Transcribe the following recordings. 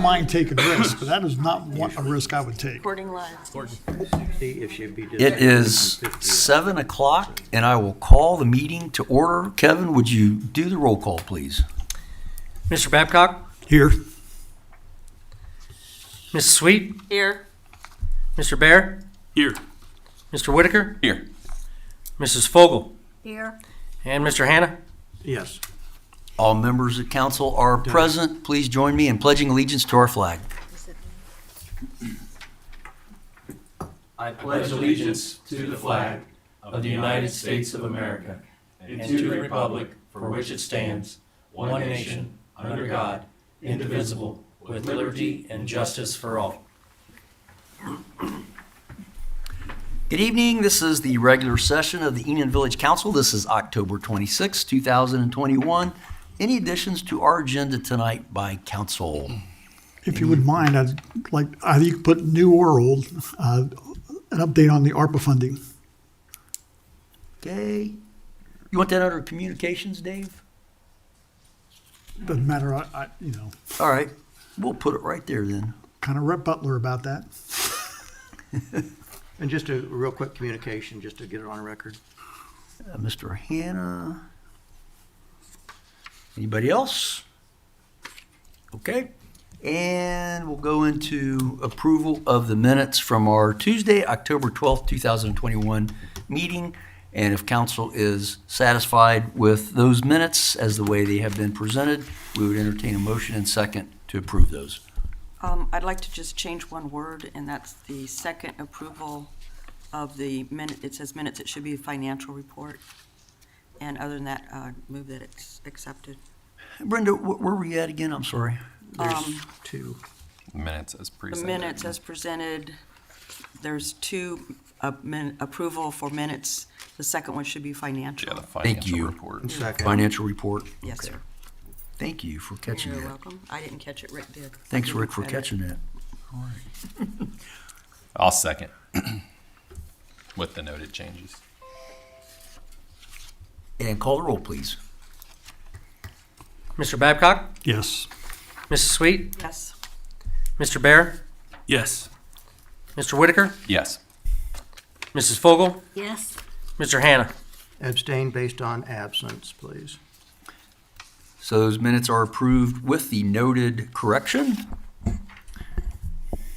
mind taking risks, but that is not a risk I would take. Recording live. See if she'd be It is 7 o'clock, and I will call the meeting to order. Kevin, would you do the roll call, please? Mr. Babcock? Here, Mrs. Sweet? Here. Mr. Bear? Here. Mr. Whitaker? Here. Mrs. Fogel? Here. And Mr. Hannah? Yes. All members of council are present. Please join me in pledging allegiance to our flag. I pledge allegiance to the flag of the United States of America and to the republic for which it stands, one nation, under God, indivisible, with liberty and justice for all. Good evening. This is the regular session of the Enon Village Council. This is October 26, 2021. Any additions to our agenda tonight by council? if you would mind, I'd like, either you could put new or old, an update on the ARPA funding. Okay. You want that under communications, Dave? Doesn't matter, All right. We'll put it right there then. kind of rep Butler about that. And just a real quick communication, just to get it on record. Mr. Hannah. Anybody else? Okay. And we'll go into approval of the minutes from our Tuesday, October 12th, 2021 meeting. And if council is satisfied with those minutes as the way they have been presented, we would entertain a motion and second to approve those. I'd like to just change one word, and that's the second approval of the minute. It says minutes, it should be financial report. And other than that, move that it's accepted. Brenda, where were you at again? I'm sorry. There's two. Minutes as The presented. minutes as presented, there's two approval for minutes. The second one should be financial. Yeah, the Thank financial you. report. And second. Financial report. Yes, Okay. sir. Thank you for catching You're that. welcome. I didn't catch it, Rick did. Thanks, I Rick, for looked at it. catching that. I'll second with the noted changes. And call the roll, please. Mr. Babcock? Yes. Mrs. Sweet? Yes. Mr. Bear? Yes. Mr. Whitaker? Yes. Mrs. Fogel? Yes. Mr. Hannah? Abstain based on absence, please. So those minutes are approved with the noted correction.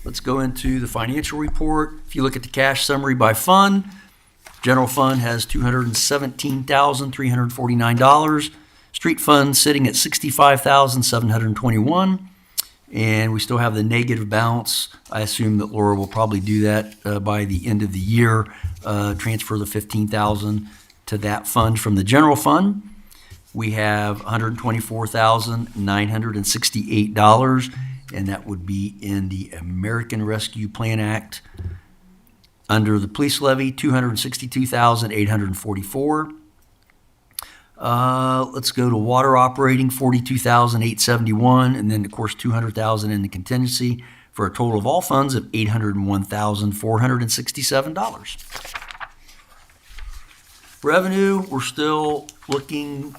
Let's go into the financial report. If you look at the cash summary by fund, general fund has $217,349. Street fund sitting at $65,721. And we still have the negative balance. I assume that Laura will probably do that by the end of the year, transfer the $15,000 to that fund from the general fund. We have $124,968, and that would be in the American Rescue Plan Act. Under the police levy, $262,844. Let's go to water operating, $42,871, and then of course $200,000 in the contingency for a total of all funds of $801,467. Revenue, we're still looking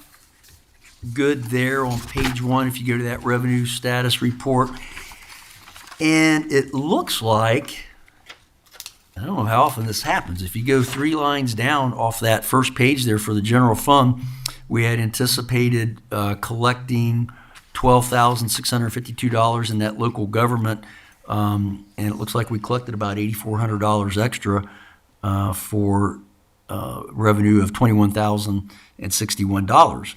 good there on page 1 if you go to that revenue status report. And it looks like, I don't know how often this happens, if you go 3 lines down off that first page there for the general fund, we had anticipated collecting $12,652 in that local government, and it looks like we collected about $8,400 extra for revenue of $21,061.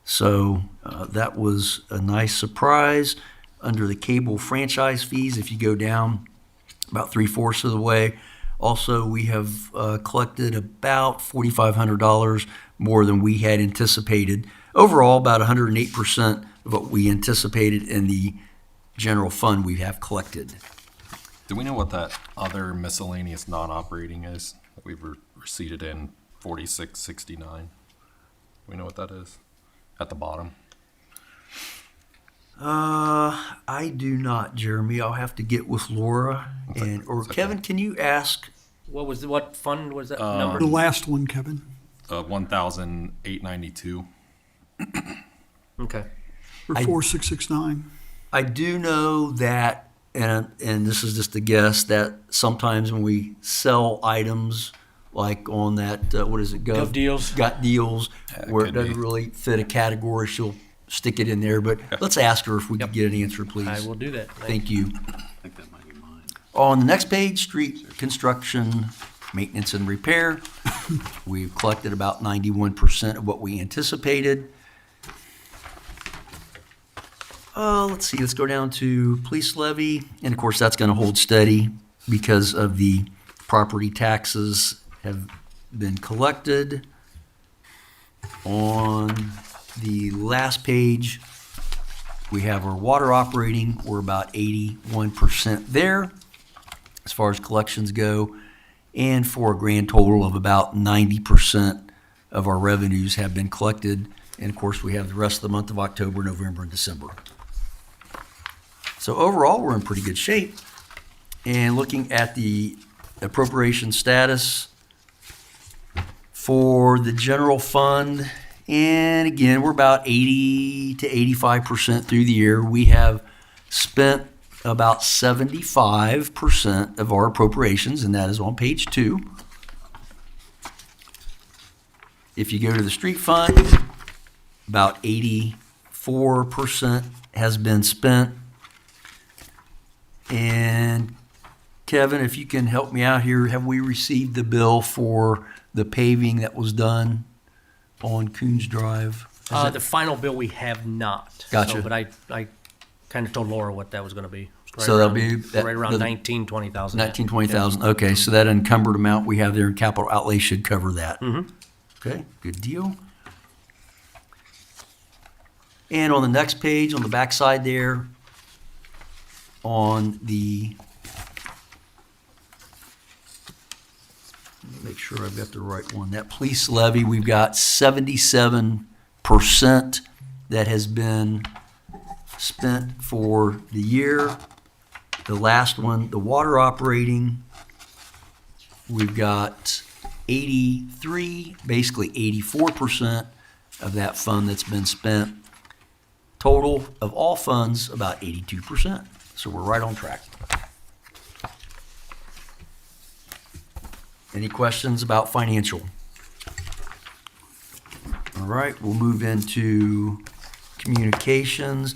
So that was a nice surprise. Under the cable franchise fees, if you go down about 3/4 of the way, also we have collected about $4,500 more than we had anticipated. Overall, about 108% of what we anticipated in the general fund we have collected. Do we know what that other miscellaneous non-operating is that we've receipted in 4669? Do we know what that is at the bottom? I do not, Jeremy. I'll have to get with Laura or okay. Kevin. Can you ask? What fund was that number? The last one, Kevin. 1,892. Okay. For 4669. I do know that, and this is just a guess, that sometimes when we sell items, like on that, what is it? Gov deals. Got deals, Yeah, it where it could doesn't be. really fit a category, she'll stick it in there, but let's ask her if we could get an answer, I please. will do that. Thank you. I think that might be mine. On the next page, street construction, maintenance and repair. We've collected about 91% of what we anticipated. Let's see, let's go down to police levy, and of course, that's gonna hold steady because of the property taxes have been collected. On the last page, we have our water operating, we're about 81% there as far as collections go, and for a grand total of about 90% of our revenues have been collected. And of course, we have the rest of the month of October, November, and December. So overall, we're in pretty good shape. And looking at the appropriation status for the general fund, and again, we're about 80 to 85% through the year. We have spent about 75% of our appropriations, and that is on page 2. If you go to the street fund, about 84% has been spent. And Kevin, if you can help me out here, have we received the bill for the paving that was done on Coons Drive? Is The final bill we have not. Gotcha. So, but I kind of told Laura what that was going to be. Right So that'll around- be that- right around the- 19, 20,000. 19, 20,000, okay, so that encumbered amount we have there in capital outlay should cover that. Mhm. Okay, good deal. And on the next page, on the back side there, on the, let me make sure I've got the right one, that police levy, we've got 77% that has been spent for the year. The last one, the water operating, we've got 83, basically 84% of that fund that's been spent. Total of all funds, about 82%. So we're right on track. Any questions about financial? All right, we'll move into communications.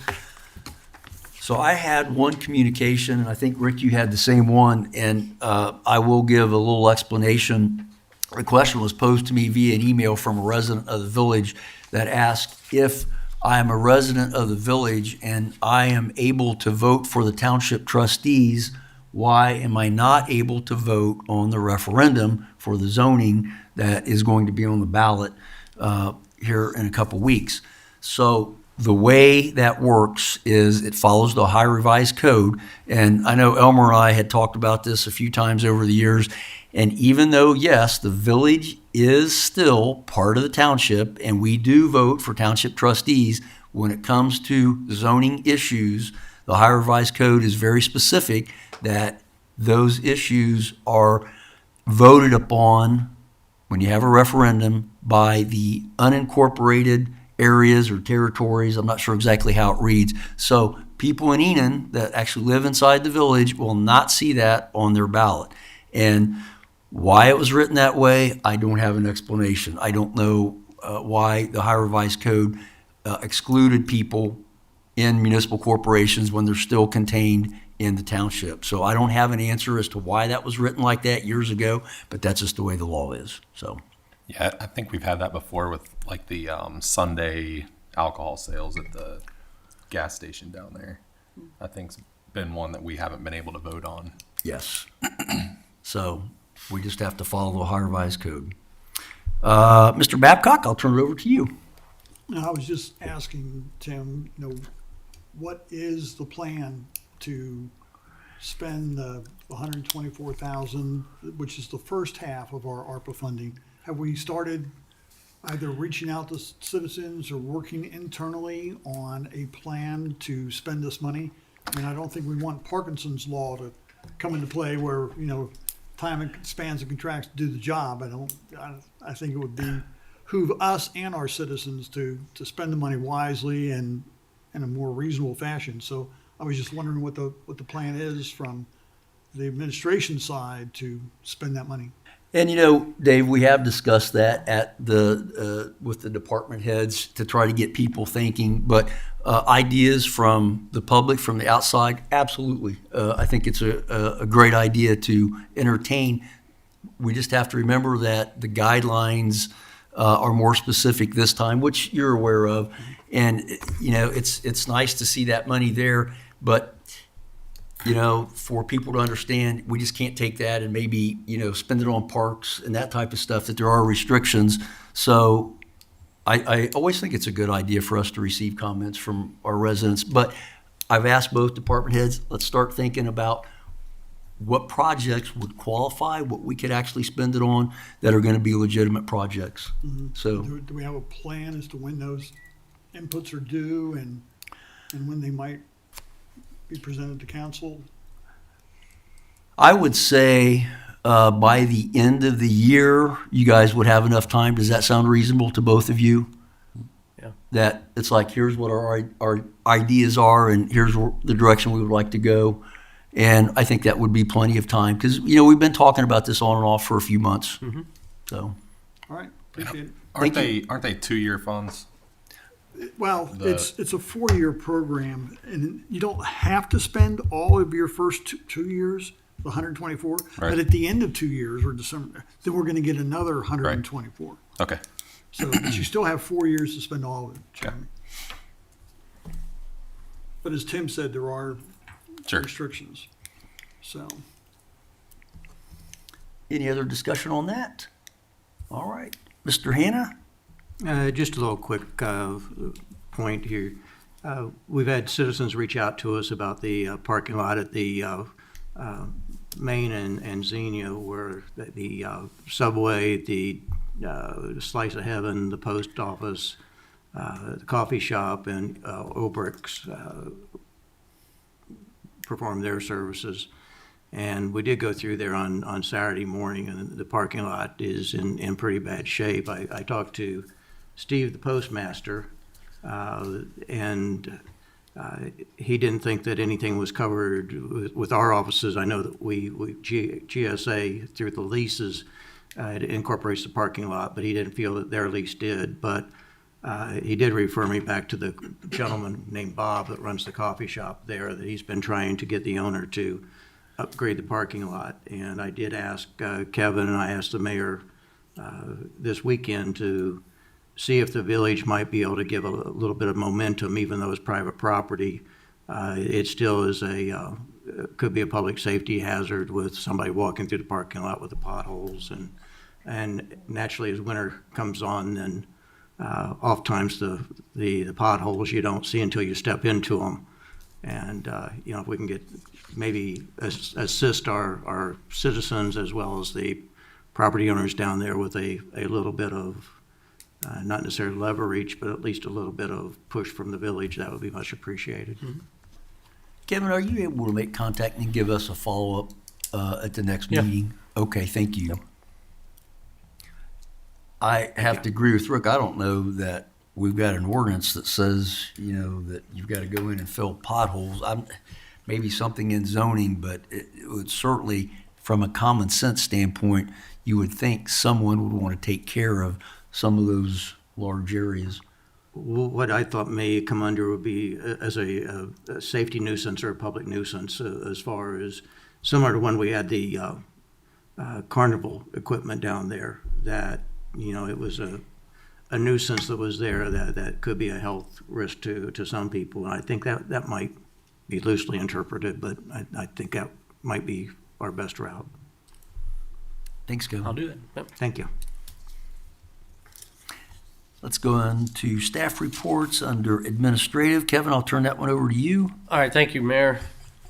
So I had one communication, and I think, Rick, you had the same one, and I will give a little explanation. The question was posed to me via an email from a resident of the village that asked if I am a resident of the village and I am able to vote for the township trustees, why am I not able to vote on the referendum for the zoning that is going to be on the ballot here in a couple weeks? So the way that works is it follows the Ohio Revised Code. And I know Elmer and I had talked about this a few times over the years. And even though, yes, the village is still part of the township and we do vote for township trustees, when it comes to zoning issues, the Ohio Revised Code is very specific that those issues are voted upon when you have a referendum by the unincorporated areas or territories. I'm not sure exactly how it reads. So people in Enon that actually live inside the village will not see that on their ballot. And why it was written that way, I don't have an explanation. I don't know why the Ohio Revised Code excluded people in municipal corporations when they're still contained in the township. So I don't have an answer as to why that was written like that years ago, but that's just the way the law is. So. Yeah, I think we've had that before with like the Sunday alcohol sales at the gas station down there. I think's been one that we haven't been able to vote on. Yes. So we just have to follow the Ohio Revised Code. Mr. Babcock, I'll turn it over to you. Now, I was just asking Tim, what is the plan to spend the $124,000, which is the first half of our ARPA funding? Have we started either reaching out to citizens or working internally on a plan to spend this money? I mean, I don't think we want Parkinson's law to come into play where, time expands and contracts to do the job. I think it would behoove us and our citizens to spend the money wisely and in a more reasonable fashion. So I was just wondering what the plan is from the administration side to spend that money. And you know, Dave, we have discussed that at the with the department heads to try to get people thinking. But ideas from the public, from the outside, absolutely. I think it's a great idea to entertain. We just have to remember that the guidelines are more specific this time, which you're aware of. And you know, it's nice to see that money there, but you know, for people to understand, we just can't take that and maybe, you know, spend it on parks and that type of stuff, that there are restrictions. So I always think it's a good idea for us to receive comments from our residents. But I've asked both department heads, let's start thinking about what projects would qualify, what we could actually spend it on that are going to be legitimate projects. So Do we have a plan as to when those inputs are due and when they might be presented to council? I would say by the end of the year, you guys would have enough time. Does that sound reasonable to both of you? Yeah. That it's like, here's what our ideas are, and here's the direction we would like to go. And I think that would be plenty of time, because, you know, we've been talking about this on and off for a few months. So, All right, appreciate it. Aren't they 2-year funds? Well, The- it's a 4-year program, and you don't have to spend all of your first two years, the 124. Right. But at the end of 2 years, or December, then we're going to get another 124. Okay. So, but you still have 4 years to spend all of it, Yeah. Jeremy. But as Tim said, there are Sure. restrictions. So, any other discussion on that? All right, Mr. Hannah? Just a little quick point here. We've had citizens reach out to us about the parking lot at the Main and Xenia, where the Subway, the Slice of Heaven, the post office, the coffee shop, and Obrick's perform their services. And we did go through there on Saturday morning, and the parking lot is in pretty bad shape. I talked to Steve, the postmaster, and he didn't think that anything was covered with our offices. I know that GSA, through the leases, it incorporates the parking lot, but he didn't feel that their lease did. But he did refer me back to the gentleman named Bob that runs the coffee shop there, that he's been trying to get the owner to upgrade the parking lot. And I did ask Kevin, and I asked the mayor this weekend to see if the village might be able to give a little bit of momentum, even though it's private property. It still is could be a public safety hazard with somebody walking through the parking lot with the potholes. And naturally, as winter comes on, then oftentimes the potholes you don't see until you step into them. And, you know, if we can get, maybe assist our citizens as well as the property owners down there with a little bit of, not necessarily leverage, but at least a little bit of push from the village, that would be much appreciated. Kevin, are you able to make contact and give us a follow-up at the next Yeah. meeting? Okay, thank you. I have to agree with Rick. I don't know that we've got an ordinance that says, you know, that you've got to go in and fill potholes. Maybe something in zoning, but it would certainly, from a common sense standpoint, you would think someone would want to take care of some of those large areas. What I thought may come under would be as a safety nuisance or a public nuisance, as far as similar to when we had the carnival equipment down there, that, you know, it was a nuisance that was there that could be a health risk to some people. And I think that might be loosely interpreted, but I think that might be our best route. Thanks, Kevin. I'll do that. Yep. Thank you. Let's go on to staff reports under administrative. Kevin, I'll turn that one over to you. All right, thank you, Mayor,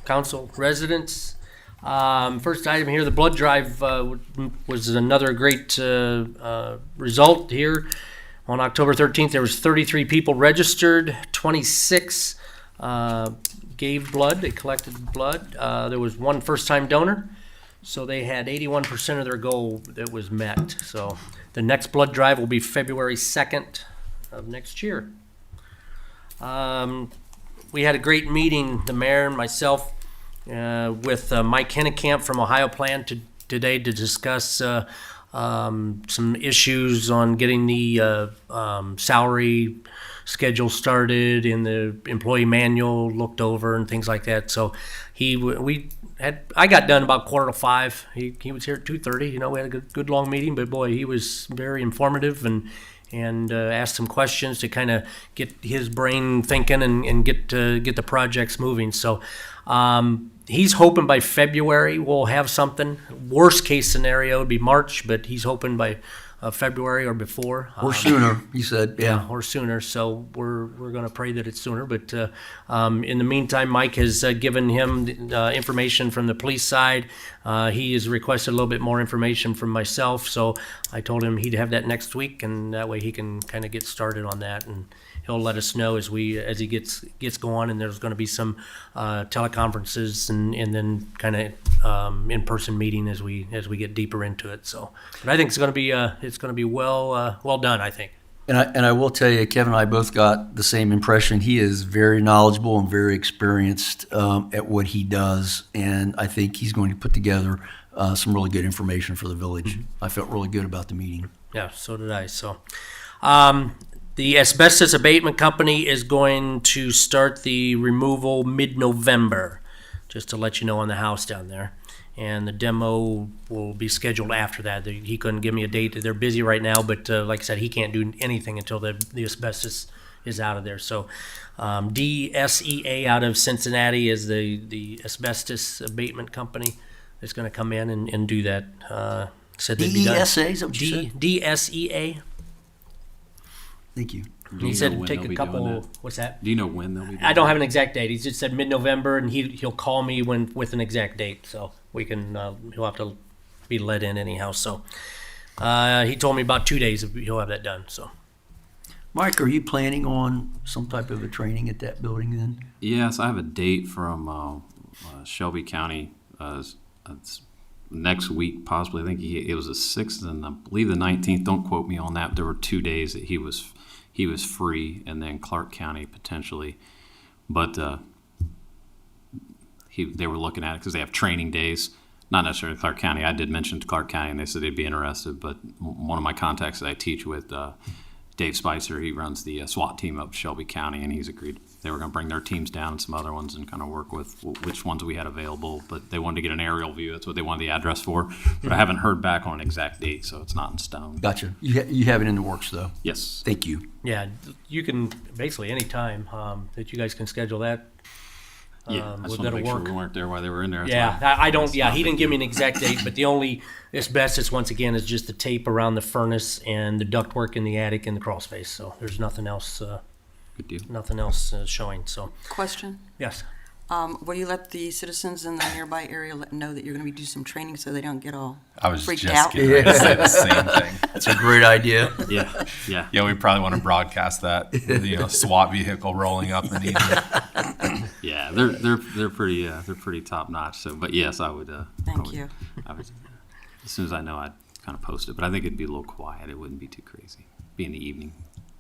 council, residents. First item here, the blood drive was another great result here. On October 13th, there was 33 people registered, 26 gave blood, they collected blood. There was one first-time donor, so they had 81% of their goal that was met. So the next blood drive will be February 2nd of next year. we had a great meeting, the mayor and myself, with Mike Hennekamp from Ohio Plan today to discuss some issues on getting the salary schedule started and the employee manual looked over and things like that. So I got done about 4:45. He was here at 2:30. We had a good long meeting, but boy, he was very informative and asked some questions to kind of get his brain thinking and get the projects moving. So he's hoping by February we'll have something. Worst case scenario would be March, but he's hoping by February or before. Or sooner, he said, yeah. Or sooner. So we're going to pray that it's sooner. But in the meantime, Mike has given him information from the police side. He has requested a little bit more information from myself. So I told him he'd have that next week, and that way he can kind of get started on that. And he'll let us know as he gets going. And there's going to be some teleconferences and then kind of in-person meeting as we get deeper into it. So, but I think it's going to be well done, I think. And I will tell you, Kevin and I both got the same impression. He is very knowledgeable and very experienced at what he does, and I think he's going to put together some really good information for the village. I felt really good about the meeting. Yeah, so did I. So, the asbestos abatement company is going to start the removal mid-November, just to let you know, on the house down there. And the demo will be scheduled after that. He couldn't give me a date. They're busy right now, but like I said, he can't do anything until the asbestos is out of there. So DSEA out of Cincinnati is the asbestos abatement company that's going to come in and do that. Said they'd be done. DESA, is that what you said? DSEA. Thank you. Do He you said know when take they'll a be doing couple. that? What's that? Do you know when they'll be doing I don't have an exact date. He just said mid-November, and he'll call me with an exact date, so we can. He'll have to be let in anyhow. So he told me about 2 days he'll have that done. So Mike, are you planning on some type of a training at that building then? Yes, I have a date from Shelby County. It's next week, possibly. I think it was the 6th and I believe the 19th. Don't quote me on that. There were 2 days that he was free, and then Clark County potentially. But they were looking at it because they have training days. Not necessarily Clark County. I did mention to Clark County, and they said they'd be interested. But one of my contacts that I teach with, Dave Spicer, he runs the SWAT team up Shelby County, and he's agreed they were going to bring their teams down and some other ones and kind of work with which ones we had available. But they wanted to get an aerial view. That's what they wanted the address for. But I haven't heard back on an exact date, so it's not in stone. Gotcha. You have it in the works, though. Yes. Thank you. yeah, you can basically any time that you guys can schedule that. Yeah, I just want to that'll make sure work. we weren't there while they were in there. That's Yeah, why I don't. it's Yeah, not he a didn't big give me an deal. exact date, but the only asbestos once again is just the tape around the furnace and the ductwork in the attic and the crawl space. So there's nothing else. Good deal. Nothing else showing. So Question, yes. will you let the citizens in the nearby area know that you're going to be doing some training so they don't get all I was freaked just out? getting ready to say the same thing. That's a great idea. Yeah, yeah. Yeah, we probably want to broadcast that, SWAT vehicle rolling up and eating. Yeah, they're pretty top notch. So, but yes, I would. Thank you. I would, as soon as I know, I'd kind of post it. But I think it'd be a little quiet. It wouldn't be too crazy. Be in the evening.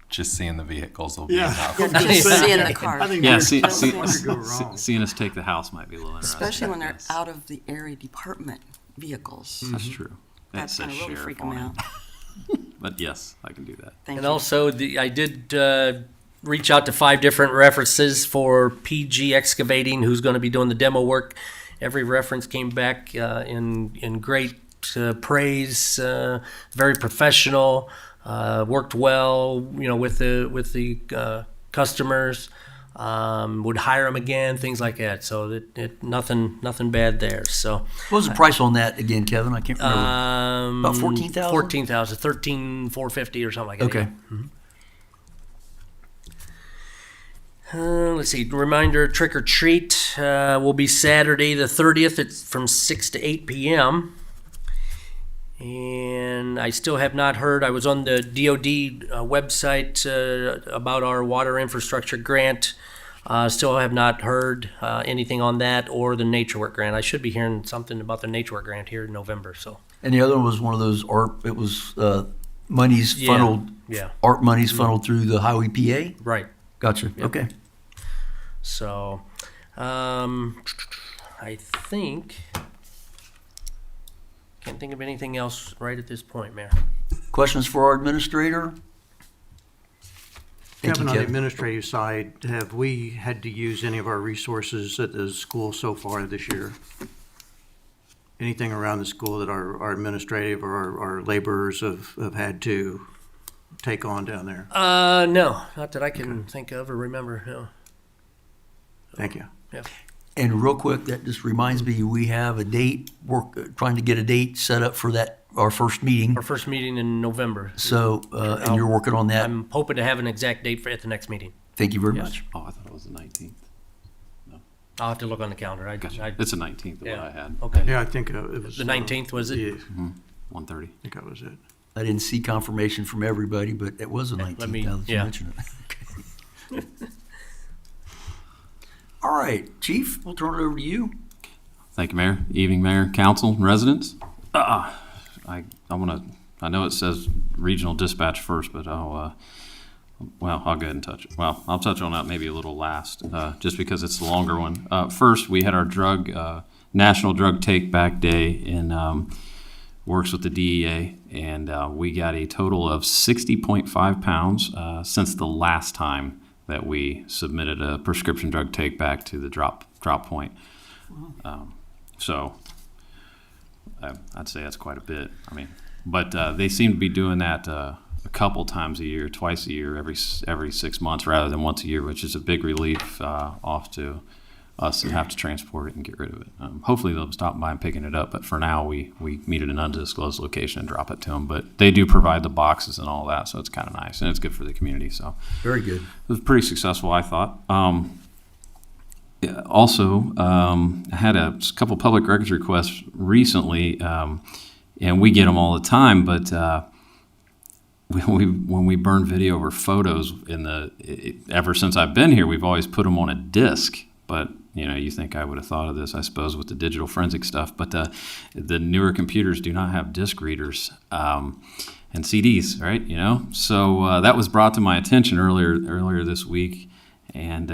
Just seeing the vehicles will be Yeah. enough. Just seeing the cars, I think Yeah, there's nothing could go wrong. seeing us take the house might be a little interesting. especially when they're yes. out of the area department vehicles. That's true. That That's says going to really sheriff freak them on it. out. But yes, I can do that. Thank And you. also, I did reach out to 5 different references for PG Excavating, who's going to be doing the demo work. Every reference came back in great praise. Very professional. Worked well, with the customers. Would hire them again, things like that. So nothing bad there. So What was the price on that again, Kevin? I can't remember. About 14,000? 14,000, 13,450 or something like that. Okay. Let's see. Reminder: Trick or Treat will be Saturday the 30th. It's from 6 to 8 p.m. And I still have not heard. I was on the DoD website about our water infrastructure grant. Still have not heard anything on that or the nature work grant. I should be hearing something about the nature work grant here in November. So And the other one was one of those ARP, it was monies funneled, yeah, ARP monies funneled through the highway PA? right. Gotcha. Okay. So, I think, can't think of anything else right at this point, Mayor. Questions for our administrator? Thank Kevin, you, on the Kevin. administrative side, have we had to use any of our resources at the school so far this year? Anything around the school that our administrative or our laborers have had to take on down there? No, not that I can think of or remember, no. Thank you. And real quick, that just reminds me, we have a date, trying to get a date set up for that, our first meeting. Our first meeting in November. So, and you're working on that. I'm hoping to have an exact date at the next meeting. Thank you very Yes. much. Oh, I thought it was the 19th. I'll have to look on the calendar. Gotcha. It's the 19th of what Yeah. I had. Okay. Yeah, I think it was. The 19th, was it? Yeah, 1:30. I think that was it. I didn't see confirmation from everybody, but it was the Yeah, 19th, let me- now that you yeah. mention it. All right, Chief, we'll turn it over to you. Thank you, Mayor. Evening, Mayor, Council, residents. I know it says regional dispatch first, but I'll go ahead and touch it. Well, I'll touch on that maybe a little last, just because it's the longer one. First, we had our National Drug Take Back Day works with the DEA, and we got a total of 60.5 pounds since the last time that we submitted a prescription drug take back to the drop point. So I'd say that's quite a bit. I mean, but they seem to be doing that a couple times a year, twice a year, every 6 months rather than once a year, which is a big relief off to us that have to transport it and get rid of it. Hopefully they'll stop by and picking it up, but for now we meet at an undisclosed location and drop it to them. But they do provide the boxes and all that, so it's kind of nice and it's good for the community. So Very good. it was pretty successful, I thought. Also, I had a couple public records requests recently, and we get them all the time, but when we burn video or photos ever since I've been here, we've always put them on a disc. But you think I would have thought of this, I suppose, with the digital forensic stuff. But the newer computers do not have disc readers and CDs, right? So that was brought to my attention earlier this week, and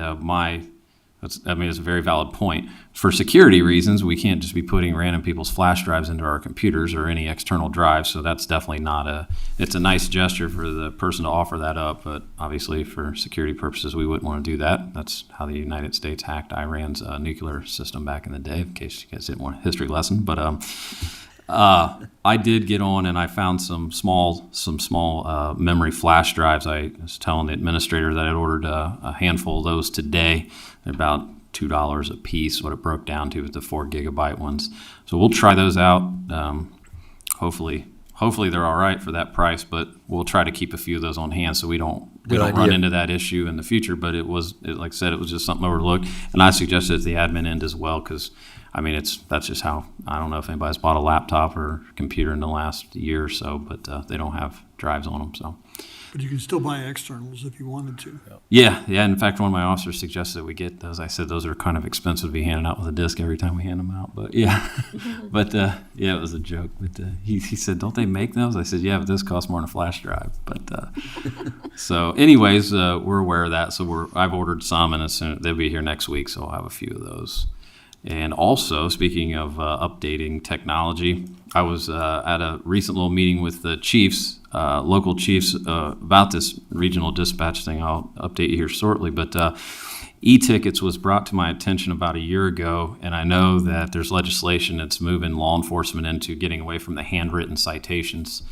it's a very valid point. For security reasons, we can't just be putting random people's flash drives into our computers or any external drives, so that's definitely it's a nice gesture for the person to offer that up, but obviously for security purposes, we wouldn't want to do that. That's how the United States hacked Iran's nuclear system back in the day, in case you guys didn't want a history lesson. But I did get on and I found some small memory flash drives. I was telling the administrator that I'd ordered a handful of those today. They're about $2 a piece, what it broke down to with the 4 gigabyte ones. So we'll try those out. Hopefully they're all right for that price, but we'll try to keep a few of those on hand so we don't run into that issue in the future. But like I said, it was just something overlooked. And I suggested at the admin end as well, because that's just how, I don't know if anybody's bought a laptop or computer in the last year or so, but they don't have drives on them. So. But you can still buy externals if you wanted to. Yeah. In fact, one of my officers suggested we get those. I said those are kind of expensive to be handed out with a disc every time we hand them out. But yeah, it was a joke. But he said, "Don't they make those?" I said, "Yeah, but this costs more than a flash drive." But so, anyways, we're aware of that. So I've ordered some, and they'll be here next week. So I'll have a few of those. And also, speaking of updating technology, I was at a recent little meeting with the chiefs, local chiefs, about this regional dispatch thing. I'll update you here shortly. But e-tickets was brought to my attention about a year ago, and I know that there's legislation that's moving law enforcement into getting away from the handwritten citations.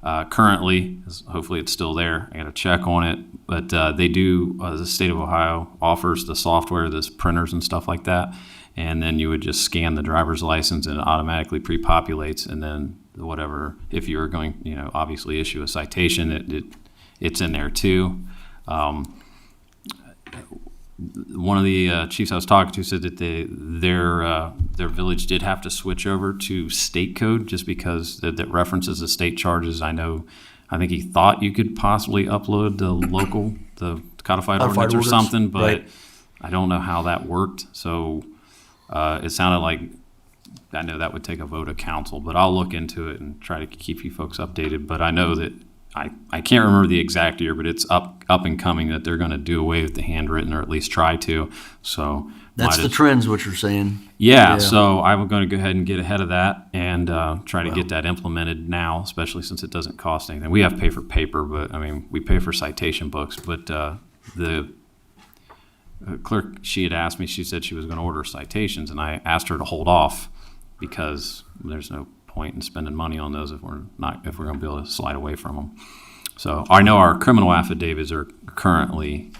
Currently, hopefully it's still there. I got to check on it. But they do, the state of Ohio offers the software, the printers and stuff like that. And then you would just scan the driver's license and it automatically pre-populates. And then whatever, if you're going, obviously issue a citation, it's in there too. One of the chiefs I was talking to said that their village did have to switch over to state code just because that references the state charges. I think he thought you could possibly upload the codified ordinance or something, but right. I don't know how that worked. So it sounded like, I know that would take a vote of council, but I'll look into it and try to keep you folks updated. But I know that I can't remember the exact year, but it's up and coming that they're going to do away with the handwritten, or at least try to. So That's might the as- trends, what you're saying. Yeah, Yeah. so I'm going to go ahead and get ahead of that and try to get that implemented now, especially since it doesn't cost anything. We have to pay for paper, but I mean, we pay for citation books. But the clerk, she had asked me, she said she was going to order citations, and I asked her to hold off because there's no point in spending money on those if we're going to be able to slide away from them. So I know our criminal affidavits are currently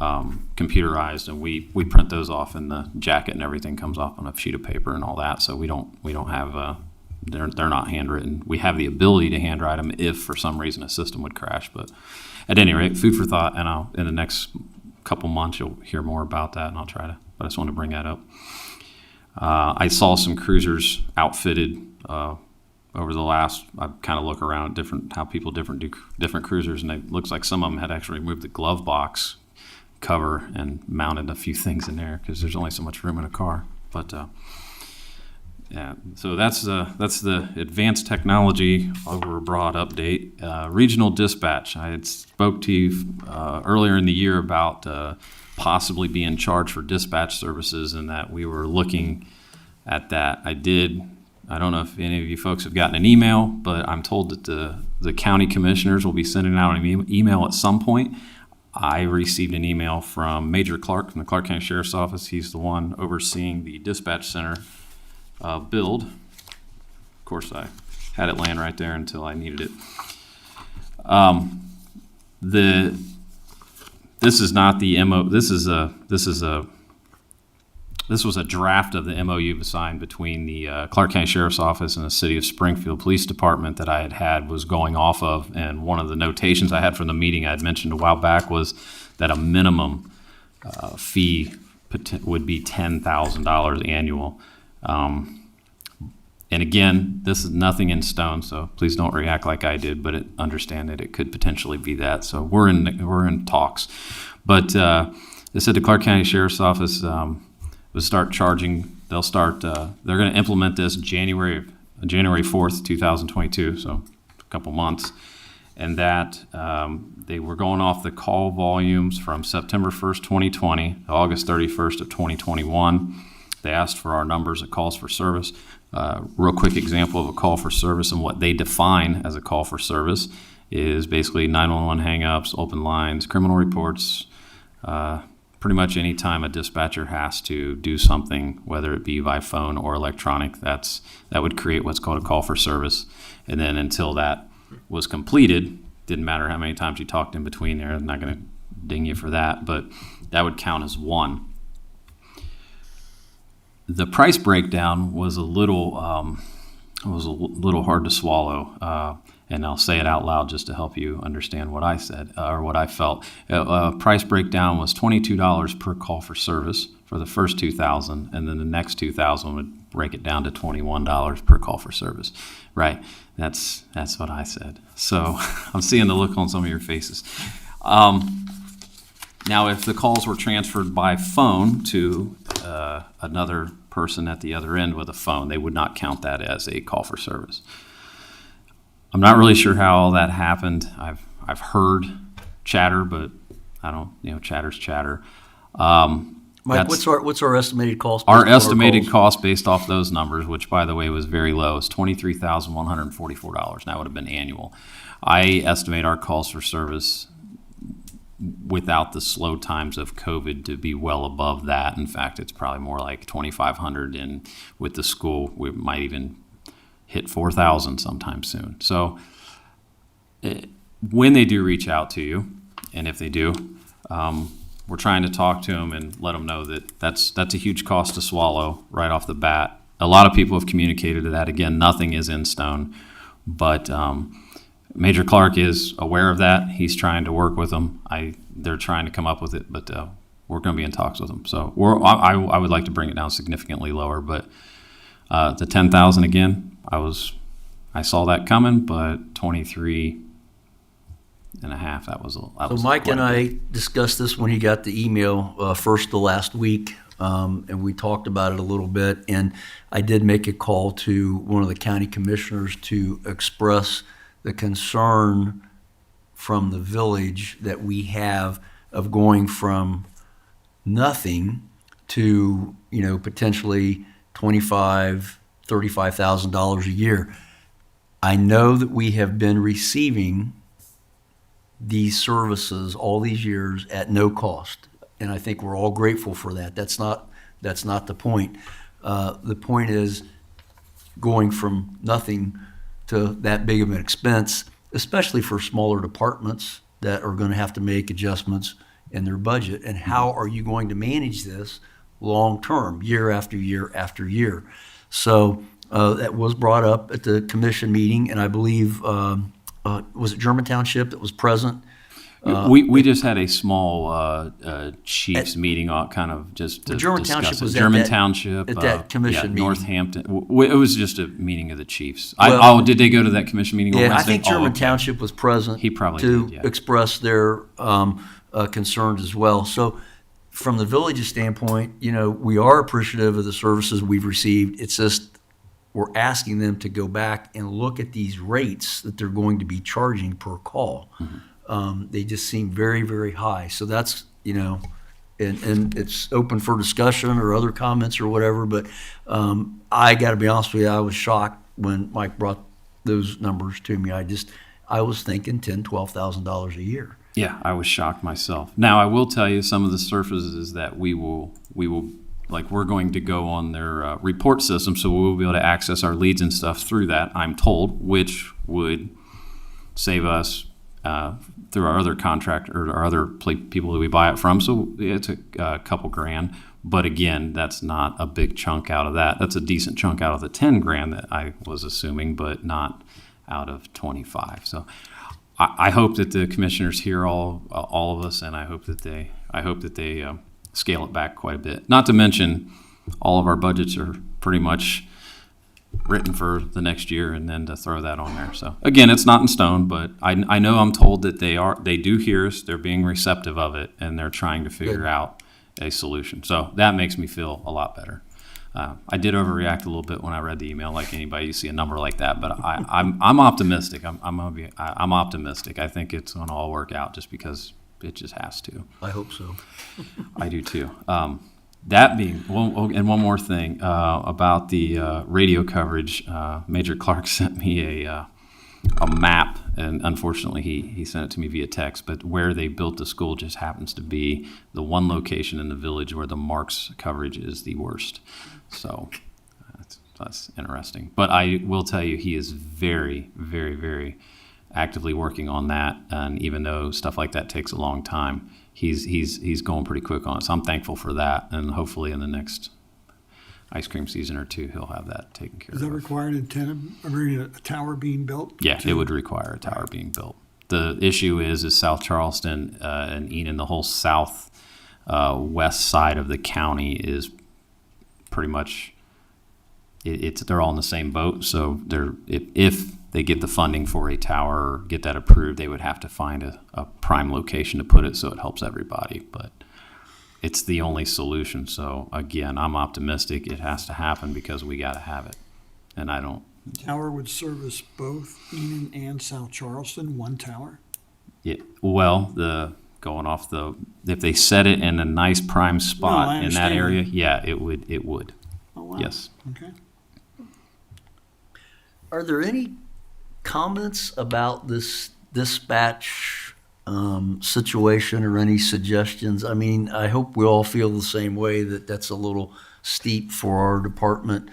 computerized, and we print those off, and the jacket and everything comes off on a sheet of paper and all that. So we don't have they're not handwritten. We have the ability to handwrite them if for some reason a system would crash. But at any rate, food for thought, and in the next couple months you'll hear more about that, and I'll try to. But I just wanted to bring that up. I saw some cruisers outfitted over the last. I kind of look around at how people do different cruisers, and it looks like some of them had actually removed the glove box cover and mounted a few things in there because there's only so much room in a car. But yeah, so that's the advanced technology over a broad update. Regional dispatch. I had spoke to you earlier in the year about possibly being charged for dispatch services, and that we were looking at that. I don't know if any of you folks have gotten an email, but I'm told that the county commissioners will be sending out an email at some point. I received an email from Major Clark from the Clark County Sheriff's Office. He's the one overseeing the dispatch center build. Of course, I had it land right there until I needed it. This is not the MO. This was a draft of the MOU signed between the Clark County Sheriff's Office and the City of Springfield Police Department that I had was going off of. And one of the notations I had from the meeting I had mentioned a while back was that a minimum fee would be $10,000 annual. And again, this is nothing in stone, so please don't react like I did, but understand that it could potentially be that. So we're in talks. But they said the Clark County Sheriff's Office will start charging. They're going to implement this January 4th, 2022, so a couple months. And that they were going off the call volumes from September 1st, 2020 to August 31st of 2021. They asked for our numbers of calls for service. Real quick example of a call for service and what they define as a call for service is basically 911 hangups, open lines, criminal reports, pretty much any time a dispatcher has to do something, whether it be by phone or electronic, that would create what's called a call for service. And then until that was completed, didn't matter how many times you talked in between there, I'm not going to ding you for that, but that would count as one. The price breakdown was a little hard to swallow, and I'll say it out loud just to help you understand what I said or what I felt. Price breakdown was $22 per call for service for the first 2,000, and then the next 2,000 would break it down to $21 per call for service. Right? That's what I said. So I'm seeing the look on some of your faces. Now, if the calls were transferred by phone to another person at the other end with a phone, they would not count that as a call for service. I'm not really sure how all that happened. I've heard chatter, but I don't. Chatter's chatter. Mike, what's our estimated cost? Our estimated cost based off those numbers, which by the way was very low, is $23,144. That would have been annual. I estimate our calls for service without the slow times of COVID to be well above that. In fact, it's probably more like 2,500, and with the school, we might even hit 4,000 sometime soon. So when they do reach out to you, and if they do, we're trying to talk to them and let them know that that's a huge cost to swallow right off the bat. A lot of people have communicated to that. Again, nothing is in stone, but Major Clark is aware of that. He's trying to work with them. They're trying to come up with it, but we're going to be in talks with them. So I would like to bring it down significantly lower, but the 10,000 again, I saw that coming, but 23 and a half, that was So Mike and I discussed this when he got the email first the last week, and we talked about it a little bit, and I did make a call to one of the county commissioners to express the concern from the village that we have of going from nothing to, potentially $35,000 a year. I know that we have been receiving these services all these years at no cost, and I think we're all grateful for that. That's not the point. The point is going from nothing to that big of an expense, especially for smaller departments that are going to have to make adjustments in their budget. And how are you going to manage this long-term, year after year after year? So that was brought up at the commission meeting, and I believe, was it German Township that was present? We just had a small Chiefs meeting, kind of just to German discuss Township it. was at German that- Township at that commission meeting. Northampton. It was just a meeting of the Chiefs. Well- Did they go to that commission meeting on Yeah, I Wednesday? think German okay. Township was present. He probably to did, yeah. express their concerns as well. So, from the village's standpoint, we are appreciative of the services we've received. It's just we're asking them to go back and look at these rates that they're going to be charging per call. They just seem very, very high. So that's and it's open for discussion or other comments or whatever. But I got to be honest with you, I was shocked when Mike brought those numbers to me. I was thinking $10,000-$12,000 a year. Yeah, I was shocked myself. Now, I will tell you some of the surfaces that we will like we're going to go on their report system, so we'll be able to access our leads and stuff through that, I'm told, which would save us through our other contract or our other people that we buy it from. So it's a couple grand. But again, that's not a big chunk out of that. That's a decent chunk out of the 10 grand that I was assuming, but not out of 25. So I hope that the commissioners hear all of us, and I hope that they scale it back quite a bit. Not to mention, all of our budgets are pretty much written for the next year, and then to throw that on there. So again, it's not in stone, but I know I'm told that they do hear us. They're being receptive of it, and they're trying to figure out a solution. So that makes me feel a lot better. I did overreact a little bit when I read the email, like anybody. You see a number like that, but I'm optimistic. I'm optimistic. I think it's going to all work out, just because it just has to. I hope so. I do too. That being, and one more thing about the radio coverage. Major Clark sent me a map, and unfortunately he sent it to me via text, but where they built the school just happens to be the one location in the village where the Marks coverage is the worst. So that's interesting. But I will tell you, he is very, very, very actively working on that, and even though stuff like that takes a long time, he's going pretty quick on it. So I'm thankful for that, and hopefully in the next ice cream season or two, he'll have that taken care Is that of. required a tower being built? Yeah, it would require a tower being built. The issue is South Charleston and Enon, the whole south west side of the county is pretty much they're all in the same boat. So if they get the funding for a tower or get that approved, they would have to find a prime location to put it so it helps everybody. But it's the only solution. So again, I'm optimistic it has to happen because we got to have it. And I don't. Tower would service both Enon and South Charleston, one tower? If they set it in a nice prime I spot in that understand. area, yeah, it would. Oh, wow. Yes. Okay. Are there any comments about this dispatch situation or any suggestions? I mean, I hope we all feel the same way, that that's a little steep for our department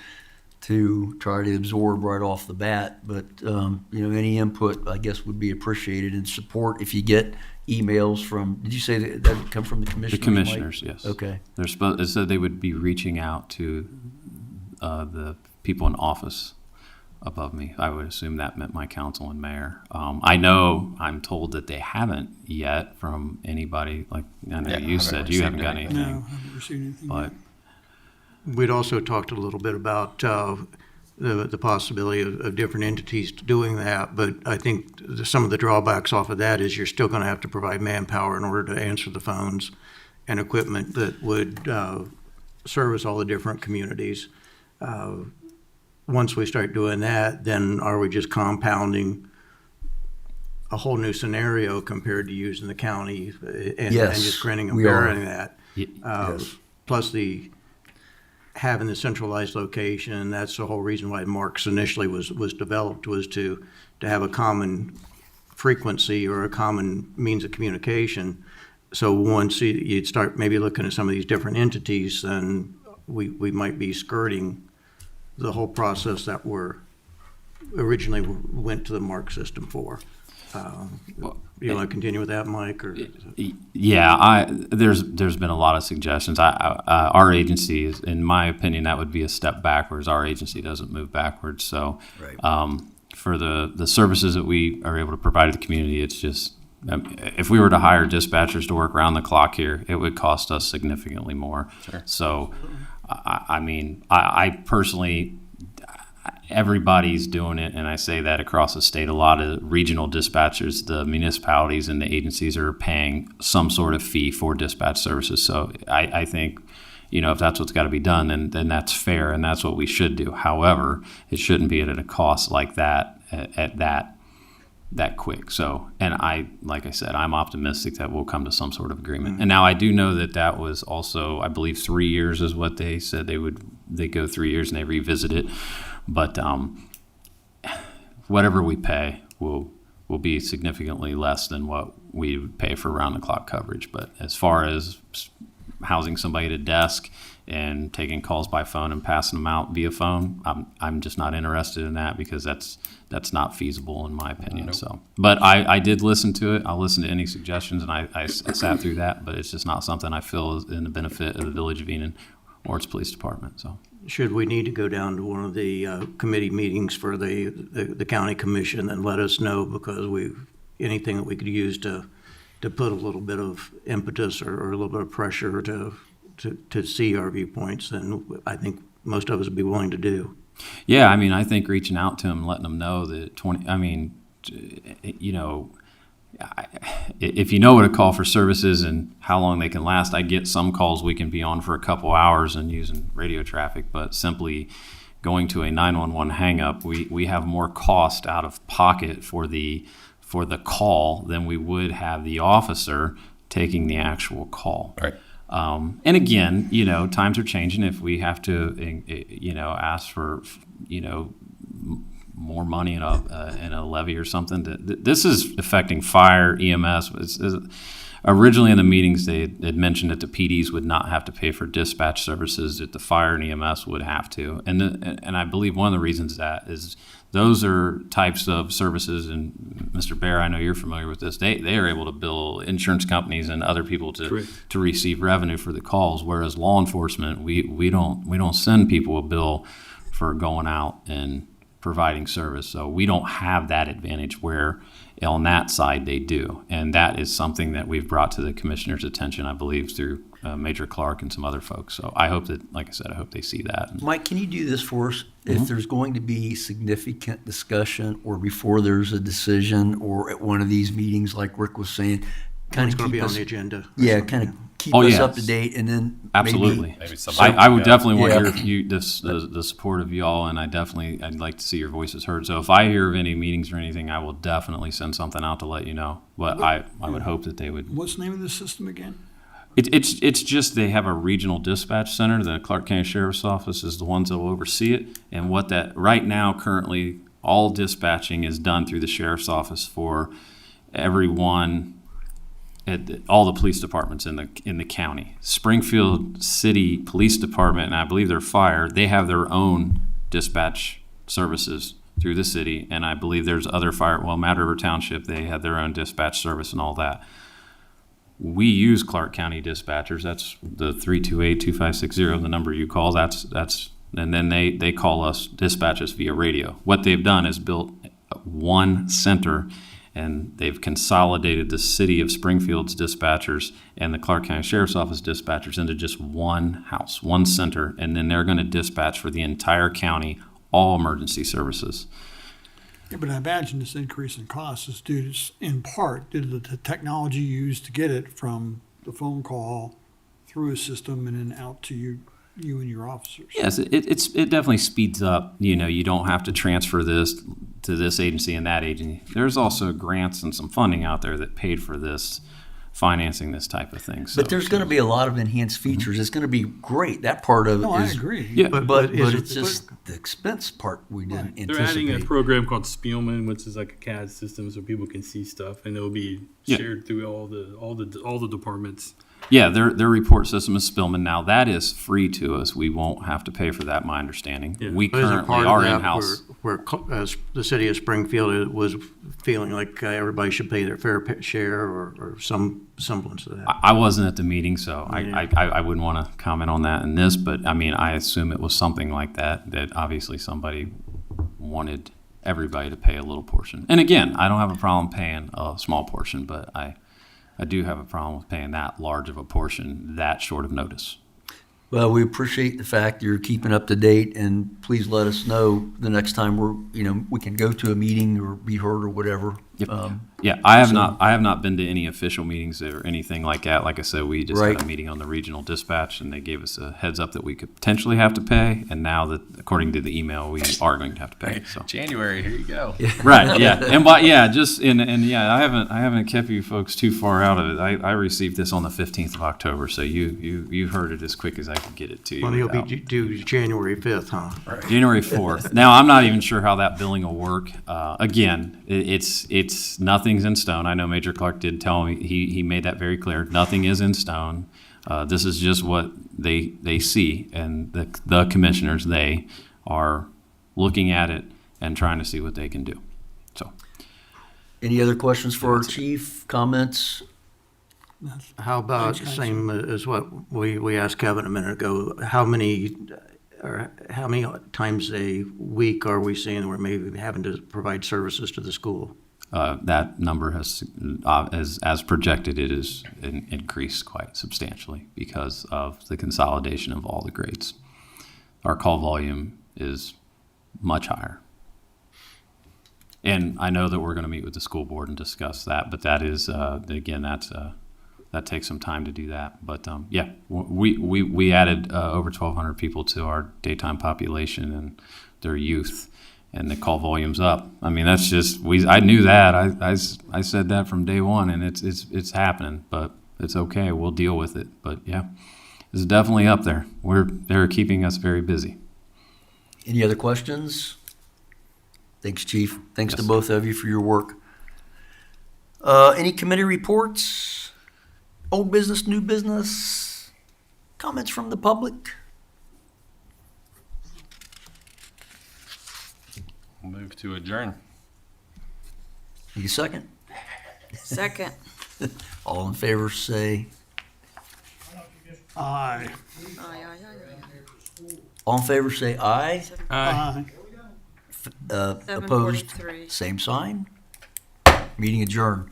to try to absorb right off the bat. But, any input, I guess, would be appreciated, and support if you get emails from, did you say that would come from the The commissioners? Mike? commissioners, yes. Okay. It said they would be reaching out to the people in office above me. I would assume that meant my council and mayor. I'm told that they haven't yet from anybody, like I know Yeah, I you haven't said you haven't received got anything. anything. No, I haven't received anything But yet. We'd also talked a little bit about the possibility of different entities doing that, but I think some of the drawbacks off of that is you're still going to have to provide manpower in order to answer the phones and equipment that would service all the different communities. Once we start doing that, then are we just compounding a whole new scenario compared to using the county and Yes, just grinning and we are. bearing that. Yes. Plus having the centralized location, that's the whole reason why Marks initially was developed, was to have a common frequency or a common means of communication. So once you'd start maybe looking at some of these different entities, then we might be skirting the whole process that we're originally went to the Mark system for. You want to continue with that, Mike? Or Yeah, there's been a lot of suggestions. Our agency is, in my opinion, that would be a step backwards. Our agency doesn't move backwards. So, Right. for the services that we are able to provide to the community, it's just if we were to hire dispatchers to work around the clock here, it would cost us significantly more. Sure. So, I personally. Everybody's doing it, and I say that across the state. A lot of regional dispatchers, the municipalities and the agencies are paying some sort of fee for dispatch services. So I think, if that's what's got to be done, then that's fair, and that's what we should do. However, it shouldn't be at a cost like that at that quick. So, and like I said, I'm optimistic that we'll come to some sort of agreement. Mm-hmm. And now I do know that was also, I believe, 3 years is what they said they go 3 years and they revisit it. But whatever we pay will be significantly less than what we would pay for round-the-clock coverage. But as far as housing somebody at a desk and taking calls by phone and passing them out via phone, I'm just not interested in that, because that's not feasible in my opinion. Nope. So, but I did listen to it. I'll listen to any suggestions, and I sat through that. But it's just not something I feel is in the benefit of the Village of Enon or its police department. So. should we need to go down to one of the committee meetings for the county commission, and let us know, because anything that we could use to put a little bit of impetus or a little bit of pressure to see our viewpoints, then I think most of us would be willing to do. Yeah, I think reaching out to them, letting them know that if you know what a call for services and how long they can last, I get some calls we can be on for a couple hours and using radio traffic, but simply going to a 911 hang-up, we have more cost out of pocket for the call than we would have the officer taking the actual call. Right. And again, times are changing. If we have to, ask for, more money in a levy or something, this is affecting fire, EMS. Originally in the meetings, they had mentioned that the PDs would not have to pay for dispatch services, that the fire and EMS would have to. And I believe one of the reasons that is those are types of services, and Mr. Bear, I know you're familiar with this, they are able to bill insurance companies and other people to receive revenue for the calls, whereas law enforcement, we don't send people a bill for going out and providing service. So we don't have that advantage, where on that side they do. And that is something that we've brought to the commissioner's attention, I believe, through Major Clark and some other folks. So I hope that, like I said, I hope they see that. Mike, can you do this for us? Mm-hmm. If there's going to be significant discussion, or before there's a decision, or at one of these meetings, like Rick was saying, kind It's of going to keep be on us, the agenda. yeah, kind of keep Oh, us yeah. up to date, and then Absolutely. Maybe somebody- I would definitely Yeah. want the support of y'all, and I'd like to see your voices heard. So if I hear of any meetings or anything, I will definitely send something out to let you know. But I would hope that they would. What's the name of the system again? It's just they have a regional dispatch center. The Clark County Sheriff's Office is the ones that will oversee it. And what that right now, currently, all dispatching is done through the Sheriff's Office for everyone. All the police departments in the county. Springfield City Police Department, and I believe their fire, they have their own dispatch services through the city, and I believe there's other Mad River Township, they have their own dispatch service and all that. We use Clark County dispatchers. That's the 328-2560, the number you call. That's and then they call us, dispatch us via radio. What they've done is built one center, and they've consolidated the city of Springfield's dispatchers and the Clark County Sheriff's Office dispatchers into just one house, one center, and then they're going to dispatch for the entire county, all emergency services. Yeah, but I imagine this increase in cost is in part due to the technology used to get it from the phone call through a system and then out to you and your officers. Yes, it definitely speeds up. You don't have to transfer this to this agency and that agency. There's also grants and some funding out there that paid for this, financing this type of thing. So, But there's going to be a lot of enhanced features. It's going to be great. That part of No, it I is. agree. Yeah, But is it's it- just the expense part we didn't They're adding a anticipate. program called Spielman, which is like a CAD system, so people can see stuff, and it'll be Yeah. shared through all the departments. Yeah, their report system is Spillman. Now, that is free to us. We won't have to pay for that, my understanding. Yeah. We Is it currently part of are that in-house. where the city of Springfield was feeling like everybody should pay their fair share or some semblance of that? I wasn't at the meeting, so Yeah. I wouldn't want to comment on that in this, but I mean, I assume it was something like that, that obviously somebody wanted everybody to pay a little portion. And again, I don't have a problem paying a small portion, but I do have a problem with paying that large of a portion that short of notice. Well, we appreciate the fact you're keeping up to date, and please let us know the next time we can go to a meeting or be heard or whatever. Yep. Um, Yeah, I have So- not been to any official meetings or anything like that. Like I said, we just had Right. a meeting on the regional dispatch, and they gave us a heads up that we could potentially have to pay. And now that, according to the email, we are going to have to pay. So January, here you go. right, yeah, and but yeah, just and yeah, I haven't kept you folks too far out of it. I received this on the 15th of October, so you heard it as quick as I could get it to you. Well, he'll without- be due January 5th, huh? January 4th. Now, I'm not even sure how that billing will work. Again, it's nothing's in stone. I know Major Clark did tell me, he made that very clear. Nothing is in stone. This is just what they see, and the commissioners, they are looking at it and trying to see what they can do. So, Any other questions for our chief? Comments? How about Thanks, guys. same as what we asked Kevin a minute ago? How many times a week are we seeing where maybe having to provide services to the school? that number has, as projected, it is increased quite substantially because of the consolidation of all the grades. Our call volume is much higher. And I know that we're going to meet with the school board and discuss that, but that is, again, that takes some time to do that. But yeah, we added over 1,200 people to our daytime population and their youth, and the call volume's up. I mean, that's just I knew that. I said that from day one, and it's happening. But it's okay. We'll deal with it. But yeah, it's definitely up there. They're keeping us very busy. Any other questions? Thanks, Chief. Thanks to Yes. both of you for your work. Any committee reports? Old business, new business? Comments from the public? Move to adjourn. Need a second? Second. All in favor, say. Aye. Aye, aye, aye, All in favor, say aye. Aye. Opposed, 7:43. same sign. Meeting adjourned.